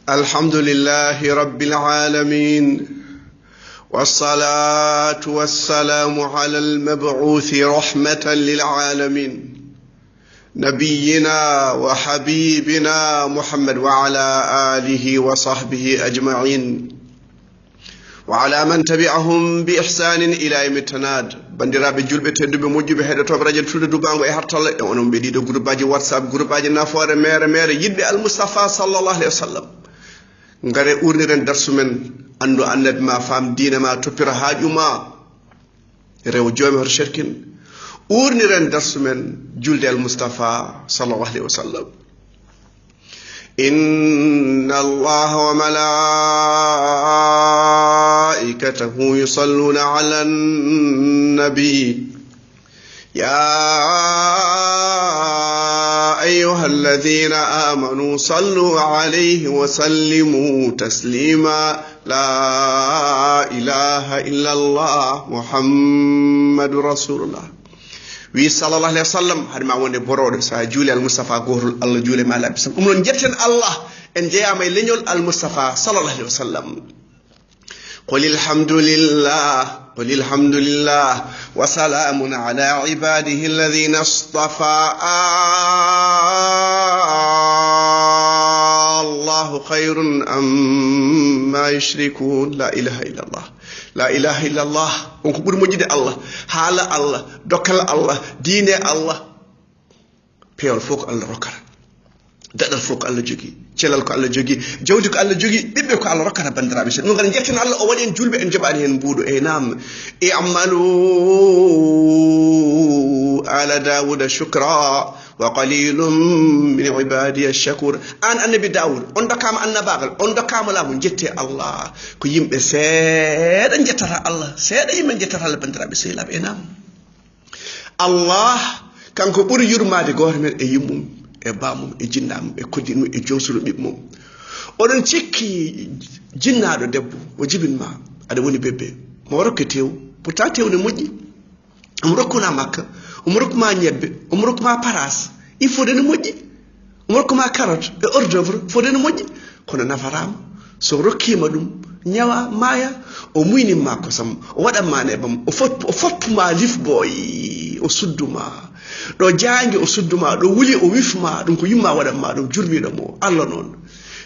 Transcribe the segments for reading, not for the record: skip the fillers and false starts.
الحمد لله رب العالمين والصلاة والسلام على المبعوث رحمة للعالمين نبينا وحبيبنا محمد وعلى آله وصحبه أجمعين وعلى من تبعهم بإحسان إلى يوم التناد بندرابي جلبة تدب موجب هذا تبرج تود دبان ويحرطل ونم بديد جروباجي واتساب جروباجي نافور مير يدبي المصطفى صلى الله عليه وسلم ngare urniren darsu men andu annad ma fam diina ma toppira haaju ma rew joomi hor shirkin urniren darsu men julde al mustafa sallallahu alaihi wasallam inna allaha wa malaikatahu yusalluna ala nabi ya أيها الذين آمنوا صلوا عليه وسلموا تسليما لا إله إلا الله محمد رسول الله وي صلى الله عليه وسلم هذا ما وند برود سا جولي المصطفى غور الله جولي ما لا بسم أمون جتن الله إن جاء ما يلنيول المصطفى صلى الله عليه وسلم قل الحمد لله وسلام على عباده الذين اصطفى الله خير أما يشركون لا إله إلا الله ونكبر مجد الله حال الله دوكال الله دين الله بيول فوق الله ركر dadal fuk Allah jogi celal ko Allah jogi jawdi ko Allah jogi bibbe ko Allah rokkata bandirabe sen ngal jettina Allah o wadi en julbe en jabani hen buudo e nam e amalu ala daud shukra wa qalilun min ibadi ash-shakur an annabi daud on dokama annabagal on dokama lamu jette Allah ko yimbe seeda jettata Allah seeda yimbe jettata Allah bandirabe seelab e nam Allah kanko buri yurmade goto men e yimmum e bamum e jinnam e kodinu e jowsuru bibmum odon cikki jinnaado debbo o jibinma ada woni bebbe mo rokketew pourtant tewne moƴƴi am rokkuna makka rokkuma ñebbe rokkuma paras il faut dene moƴƴi rokkuma carotte e hors d'œuvre faut dene moƴƴi kono nafarama so rokkima ɗum ñawa maya o muynimma kosam o waɗanma nebam o fottuma lifboy o sudduma ɗo jangi o sudduma ɗo wuli o wifma ɗum ko yumma waɗanma ɗum jurmiɗo mo Allah noon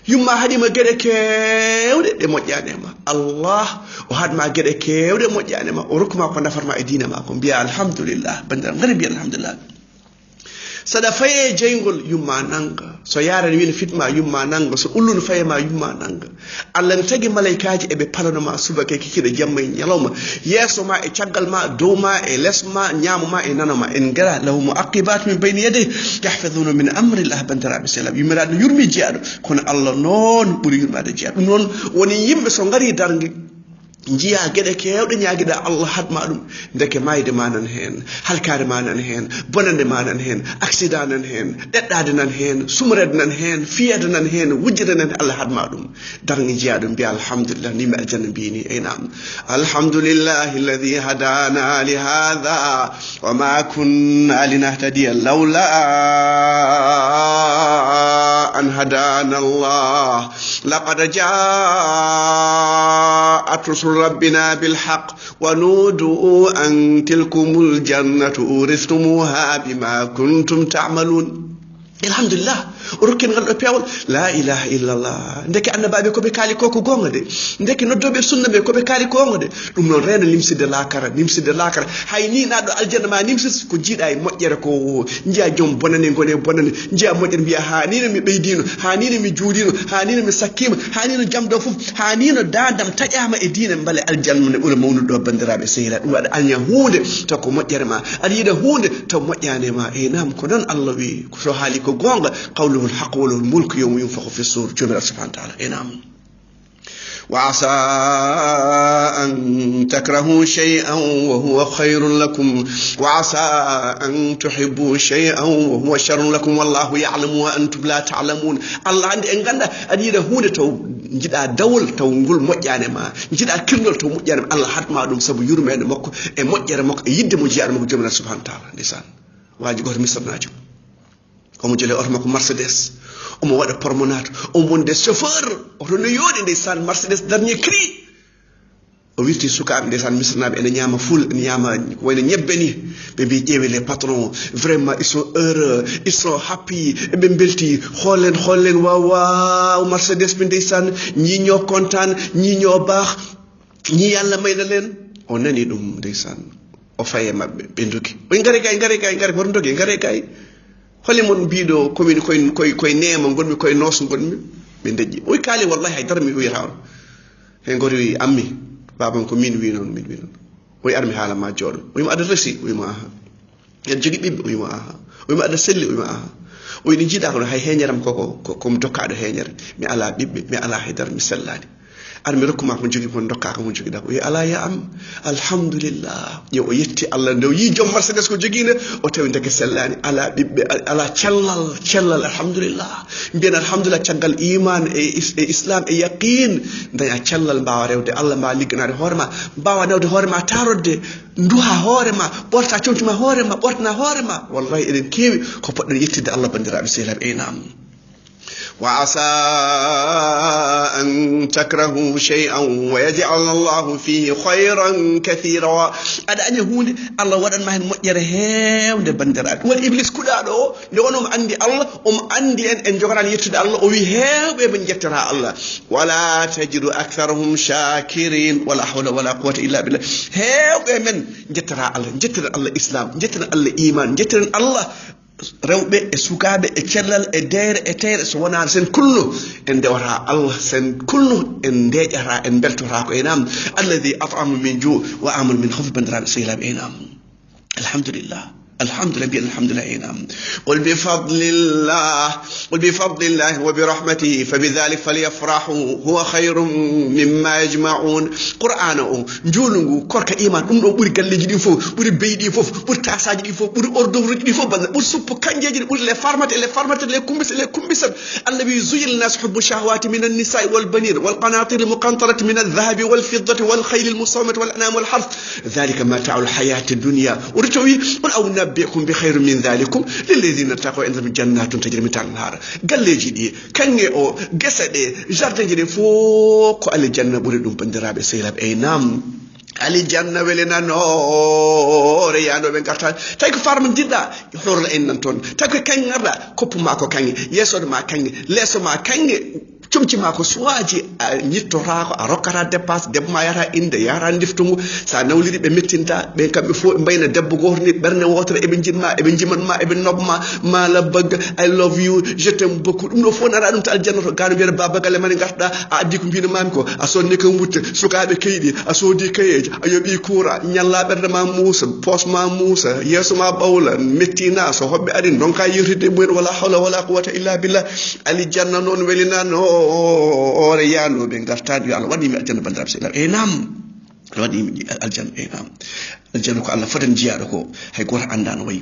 yumma haɗima gueɗe kewɗe ɗe moƴƴanema Allah o haɗma gueɗe kewɗe moƴƴanema o rokkuma ko nafarma e dina ma ko mbiya alhamdulillah bandiraɓe ngari mbiya alhamdulillah saɗa faye jeygol yumma nanga so yarani wino fitma yumma nanga so ullunu fayema yumma nanga Allah ne tagi malaikaji eɓe palanoma subaka kikiɗe jamma e ñalawma yeeso ma e caggal ma dow ma e less ma ñamuma e nanoma en gara lahu muaqibat min bayni yadayhi yahfaduna min amrillah bandiraɓe selam yummiraɗo yurmi jeyaɗo kono Allah noon ɓuuri yurmade jeyaɗo ɗum noon woni yimɓe so gari dargue jiya gueɗe kewɗe ñaguiɗa Allah hadma ɗum deke mayde ma nan hen halkare ma nan hen bonande ma nan hen accident nan hen ɗeɗɗade nan hen sumrede nan hen fiyade nan hen wujjede nan Allah hadma ɗum dargue jiya ɗum mbiya alhamdulillah nimi aljanna mbini aynam alhamdulillahi alladhi hadana li hadha wa ma kunna linahtadiya lawla an hadana Allah laqad ja'at ربنا بالحق ونودوا أن تلكم الجنة أورثتموها بما كنتم تعملون الحمد لله وركن غل بيول لا إله إلا الله ndeke annabaɓe koɓe kaali ko gonga de ndeke noddoɓe sunna ɓe koɓe kaali ko gonga de ɗum noon rena nimside lakara hay ni naɗo aljanna ma nimsis ko jiiɗa e moƴƴere ko jiya joom bonane gone bonane jiya moƴƴere mbiya hanino mi ɓeydino hanino mi juulino hanino mi sakkima hanino jam ɗo foof hanino dadam taƴama e diine mbale aljanna ne ɓuura mawnude ɗo bandiraɓe sehila ɗum waɗa alña hunde taw ko moƴƴere ma aɗa yiiɗa hunde taw moƴƴanema e nam ko noon Allah wi so haali ko gonga قوله الحق وله الملك يوم ينفخ في الصور جميع سبحانه وتعالى نعم وعسى أن تكرهوا شيئا وهو خير لكم وعسى أن تحبوا شيئا وهو شر لكم والله يعلم وأنتم لا تعلمون الله عندي إن قلنا أدينا هون تو جدا دول تو نقول مجانا ما جدا كرنل تو مجانا الله حد ما دوم سبو يرمي مك مجانا مك يد مجانا مك جميع سبحانه وتعالى نسان واجي قهر مصر ناجو komo jele oto makko Mercedes omo waɗa promenade omo wonde chauffeur oto no yooɗi ndeysan Mercedes dernier cri o wirti sukaɓe ndeysan misranaɓe ene ñama ful ene ñama wayno ñebbe ni ɓe mbi ƴeewe les patrons vraiment ils sont heureux ils sont happy eɓe belti hollen waw Mercedes ɓe ndeysan ñi ñoo contane ñi ñoo baax ñi yalla mayna len o nani ɗum ndeysan o faye mabɓe ɓe dogi oy ngare woto dogi ngare kay holle mon mbiɗo komin koye neema gonmi koye noos gonmi ɓe deƴƴi oy kaali wallahi haydara mi wiyata on hen goto wi ammi baban ko min wi noon oy armi haala ma jooɗo oyimo aɗa resi oyimo aha yen jogui ɓiɓɓe oyimo aha oyimo aɗa selli oyimo aha oy ɗi jiiɗa kono hay heñeram komi dokkaɗo heñere mi ala ɓiɓɓe mi ala haydara mi sellani ar mi rokkuma ko jogui kon dokka ko joguiɗa ko ala ya am alhamdulillah yo o yetti Allah nde yi joom Mercedes ko joguine o tawi ndeke sellani ala ɓiɓɓe ala cellal alhamdulillah mbiyen alhamdulillah caggal iman e islam e yaqin daña cellal mbawa rewde Allah mbawa ligganade hoorema mbawa nawde hoorema tarodde nduha hoorema ɓorta comtuma hoorema ɓortana hoorema wallahi eɗen keewi ko poɗɗen yettide Allah bandiraɓe sehlaɓe enam وعسى أن تكرهوا شيئا ويجعل الله فيه خيرا كثيرا أدا أني هوني الله ودان ما هن مجر هيم دي بندرات وال إبليس كدادو لونهم عندي الله عندي أن جغران يتد الله وي هيم بن جترها الله ولا تجد أكثرهم شاكرين ولا حول ولا قوة إلا بالله هيم من جترها الله جتر الله إسلام جتر الله إيمان جتر الله rewɓe e sukaɓe e cellal e deyre e teyre so wonani sen kullu en dewata Allah sen kullu en deƴata en beltorata ko enam alladi at'ama min ju wa amana min khawf bandiraɓe sehilaɓe enam alhamdulillah الحمد لله نعم قل بفضل الله وبرحمته فبذلك فليفرحوا هو خير مما يجمعون قرآن جولنغو كورك إيمان دو بوري غاليجي دي فوف بوري بيدي فوف بوري تاساجي دي فوف بوري اوردوفر دي فوف بور سوب كانجي بوري لي فارمات لي كومبيس النبي زين الناس حب الشهوات من النساء والبنين والقناطير المقنطرة من الذهب والفضة والخيل المصومة والأنعام والحرث ذلك متاع الحياة الدنيا ورتوي قل أو نبئكم بخير من ذلكم للذين اتقوا عندهم جنات تجري من تحتها الأنهار galleji ɗi kanŋe o gese ɗe jardin ji ɗe fof ko aljanna ɓuri ɗum bandiraɓe sehilaɓe nam aljanna welenanore yanoɓe garta tawi ko farma jiɗɗa horla en nan toon tawi ko kanŋe garɗa koppuma ko kanŋe yeesoɗo ma kanŋe leeso ma kanŋe comci ma ko suwaji a ñittorako a rokkata dépense debbo ma yata inde yata ndiftungu sa nawliri ɓe mettinta ɓe kamɓe fof ɓe mbayna debbo goto ni ɓerde wotere eɓe jinma eɓe jimanma eɓe nobma mala bagga I love you je t'aime beaucoup ɗum ɗo fof nara ɗum to aljanna to gano mbiyata babagalle mane garɗa a addi ko mbino mami ko a sonni kam wutte sukaɓe kayɗi a soodi kayeji a yoɓi coura ñalla ɓerde ma muusa poche ma muusa yeeso ma ɓawla mettina so hoɓɓe ari donka yirtide mumen wala hawla wala quwwata illa billah aljanna noon welinano ore yanoɓe gartade yo Allah waɗimi aljanna bandiraɓe sehilaɓe nam waɗimi aljanna nam aljanna ko Allah foten jiyaɗo ko hay goto anda no wayi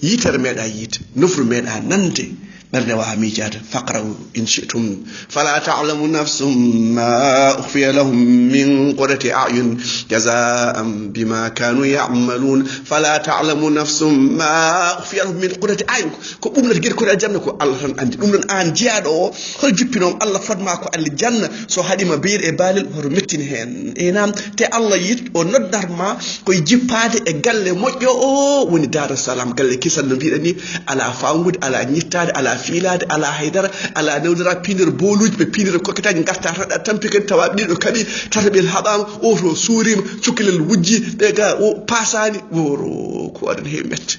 yitere meeɗa yiite nofru meeɗa nande ɓerde wawa miijade faqra'u in shi'tum fala ta'lamu nafsum ma ukhfiya lahum min qurrati a'yun jaza'an bima kanu ya'malun fala ta'lamu nafsum ma ukhfiya lahum min qurrati a'yun ko ɓumnata gueɗe koɗe aljanna ko Allah tan andi ɗum ɗon an jiyaɗo o hol juppinom Allah fotma ko aljanna so haɗima beyir e baalel hoto mettini hen enam te Allah yit o noddatma koye jippade e galle moƴƴo o woni Darussalam galle kisal no mbiɗen ni ala fangude ala ñittade ala fiilade ala haydara ala newdira pinir boluji ɓe pinira kokketaji garta taɗa tampi kadi tawa ɗiɗo kaɓi tataɓel haɓama oto suurima cukalel wujji ɓe ga o pasani woro ko waɗan heewi mette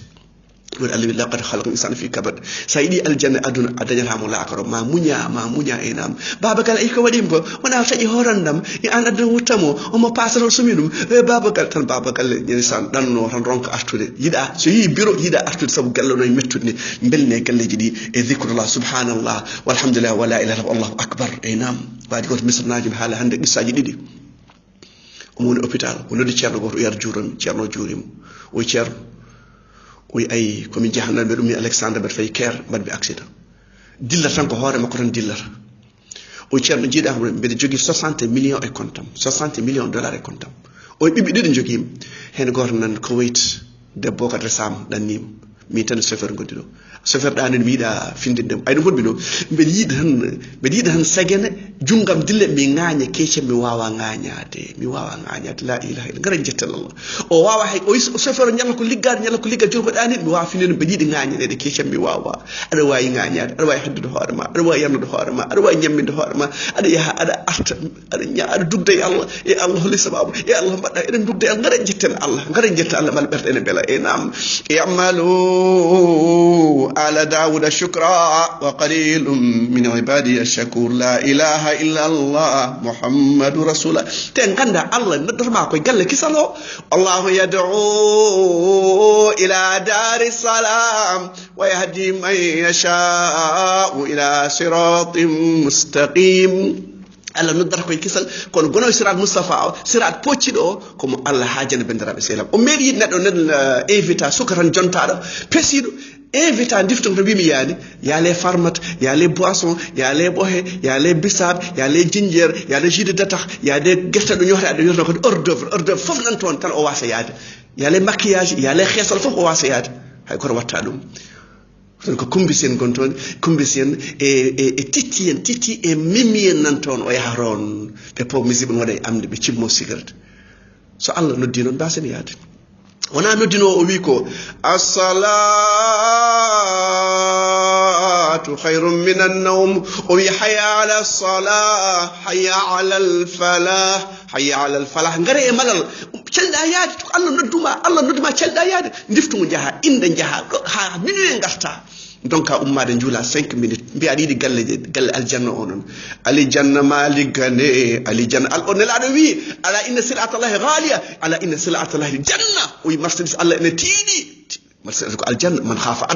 woni Allah wi laqad khalaqna insana fi kabad sa yiɗi aljanna aduna a dañatamo lakaro ma muña enam babagal ayi ko waɗima ko wona taƴi horandam e an aduna wuttamo omo pasano sumi ɗum e babagal tan babagal ñanisan ɗanno tan ronka artude yiɗa so yi bureau yiɗa artude saabu galle no mettude ni belne galleji ɗi e zikrullah subhanallah walhamdulillah wala ilaha illallah allahu akbar enam waɗi goto misranaji haala hande qissaji ɗiɗi omo woni hôpital o noddi ceerno goto o yar juuromi ceerno juurima o ceerno oyi ayi komin jahannan ɓe ɗum mi Alexandre mbaɗa fayi ker mbaɗmi accident dillata tan ko hoore makko tan dillata o ceerno jiiɗa ko mbeɗa jogui 60 millions e compte am 60 millions dollars e compte am o ɓiɓɓe ɗiɗi joguima hen goto nan Kuwait debbo kadi resama ɗannima min tan chauffeur goddi ɗo soferɗani miiɗa findindem ayno gonmi ɗo mbeɗa yiɗa tan sagene junggam dille mi ŋaaña keccam mi wawa ŋaañade la ilaha illa ngara jettal Allah o wawa hay o chauffeur ñalla ko liggade jolkoɗani mi wawa findinde mbeɗa yiɗi ŋaañanede keccam mi wawa aɗa wawi ŋaañade aɗa wawi heddude hoorema aɗa wawi yarnude hoorema aɗa wawi ñamminde hoorema aɗa yaaha aɗa arta aɗa dugda e Allah e Allah holli sababu e Allah mbaɗɗa eɗen dugda e Allah ngara jetten Allah bal ɓerɗe ene beela e nam i'malu ala dawuda shukra wa qalilum min ibadiya shakur la ilaha illa Allah muhammadu rasulullah te ganda Allah neddotoma koye galle kisalo Allahu yad'u ila dari salam wa yahdi man yasha'u ila siratin mustaqim Allah noddata koye kisal kono gono sirat Mustafa o sirat pocciɗo o komo Allah haajana bandiraɓe selam o meeɗi neɗɗo nen invita suka tan jontaɗo pesiɗo invita difton to wimi yaani yaale farmata yaale boisson yaale ɓohe yaale bisab yaale jinjeer yaale jus de datax yaade guerte ɗo ñohre aɗa wiyata kadi hors d'oeuvre fof nan toon tan o wasa yaade yaale maquillage yaale xeesal fof o wasa yaade hay koto watta ɗum ko kumbisi en gon toon kumbisi en e titti e mimi en nan toon o yaha toon ɓe po musibe n waɗa e amde ɓe cimmo cigarette so Allah noddi noon mbasen yaade wona noddinowo o wi ko assalatu hayrum min annawm o wi hayya ala salah hayya ala alfalah ngara e malal celɗa yaade to Allah nodduma celɗa yaade diftugo jaaha inde jaaha ha minuit garta donc ummade juula 5 minutes mbiya aɗa yiɗi galle aljanna o noon alijanna ma liggane alijanna o nelaɗo wi ala inna silatallahi ghaliya ala inna silatallahi janna o wi marchandise Allah ene tiiɗi marchandise ko aljanna man khafa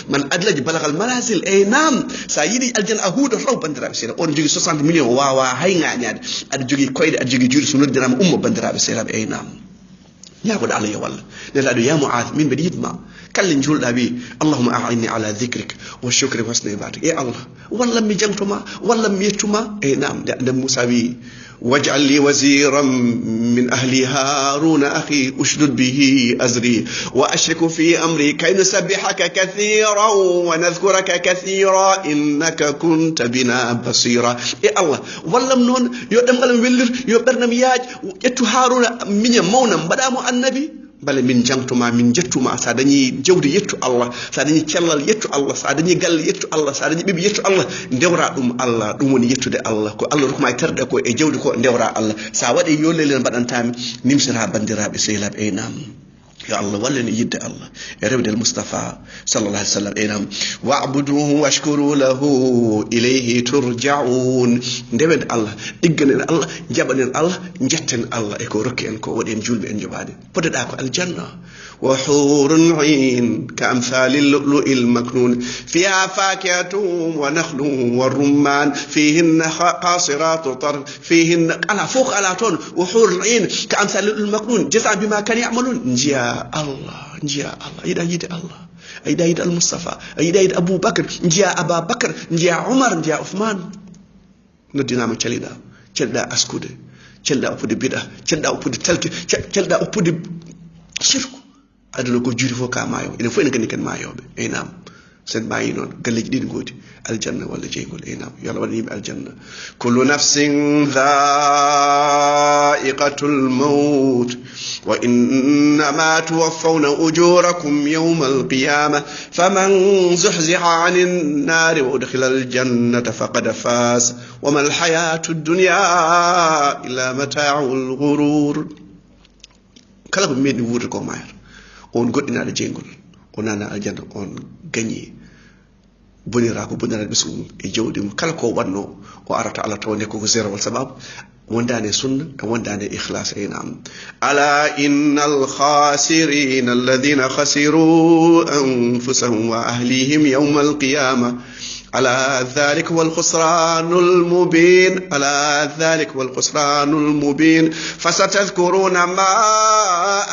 man adlaji balagal manazil e nam sa yiɗi aljanna a huuɗo raw bandiraɓe seeɗa on jogui 60 millions wawa hay ŋañade aɗa jogui koyɗe aɗa jogui juuɗe so noddirama ummo bandiraɓe seeɗaɓe e nam ñagoɗo Allah yo walla nelaɗo ya Mu'adh min mbeɗa yiɗma kala julɗa wi allahumma a'inni ala dhikrik wa shukrik wa husni ibadak e Allah wallam mi jangtoma wallam mi yettuma e nam nde Musa wi waj'al li waziran min ahli haruna akhi ushdud bihi azri wa ashriku fi amri kay nusabbihaka kathiran wa nadhkuraka kathira innaka kunta bina basira e Allah wallam noon yo ɗemgalam wellir yo ɓernam yaaj ƴettu Haruna miña mawnam mbaɗamo annabi bale min jangtuma min jettuma sa dañi jawdi yettu Allah sa dañi cellal yettu Allah sa dañi galle yettu Allah sa dañi ɓiɓi yettu Allah ndewra ɗum Allah ɗum woni yettude Allah ko Allah rokuma e terɗe ko e jawdi ko ndewra Allah sa waɗi yollelen mbaɗantami nimsira bandiraɓe sehlaɓe e nam yo Allah wallene yidde Allah e rewde Mustafa sallallahu alaihi wasallam enam wa'buduhu washkuru lahu ilayhi turja'un ndewen Allah digganen Allah jabanen Allah jetten Allah e ko rokki en ko wadi en julbe en jobade podeɗa ko aljanna wa hurun 'ain ka amsalil lu'lu'il maknun fiha fakihatun wa nakhlun wa rumman fihinna qasiratu tarf fihinna ala fawq ala ton wa hurun 'ain ka amsalil lu'lu'il maknun jazaa bima kanu ya'malun Allah yiɗa yide Allah a yiɗa yide al-Mustafa a yiɗa yide Aboubacry jiya Ababacre jiya Oumar jiya Ousmane noddinama caliɗa askude caliɗa oppude biɗa caliɗa oppude talki caliɗa oppude shirku aduna ko juuri fof ka maayo enen fof enen gandi ken maayoɓe eynam sen maayi noon galleji ɗiɗi goodi aljanna walla jeygol eynam yo Allah waɗan yimɓe aljanna kullu nafsin dha'iqatul maut wa innama tuwaffawna ujurakum yawma alqiyamah faman zuhziha 'anil nari wa udkhila aljannata faqad faz wa ma alhayatu ad-dunya illa mata'ul ghurur kala ko meɗi wuurde ko mayata on goɗɗinaɗo jeygol o nana aljanna on gagni bonira ko boniraɗo ɓesgu e jawdi mum kala ko wanno o arata Allah taw nekko ko zéro wal sababu wondane sunna e wondane ikhlas e nam ala innal khasirin alladhina khasiru anfusahum wa ahlihim yawma alqiyamah على ذلك والخسران المبين فستذكرون ما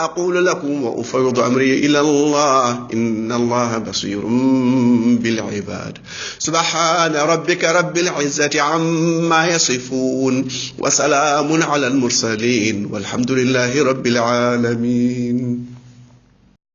أقول لكم وأفوض أمري إلى الله إن الله بصير بالعباد سبحان ربك رب العزة عما يصفون وسلام على المرسلين والحمد لله رب العالمين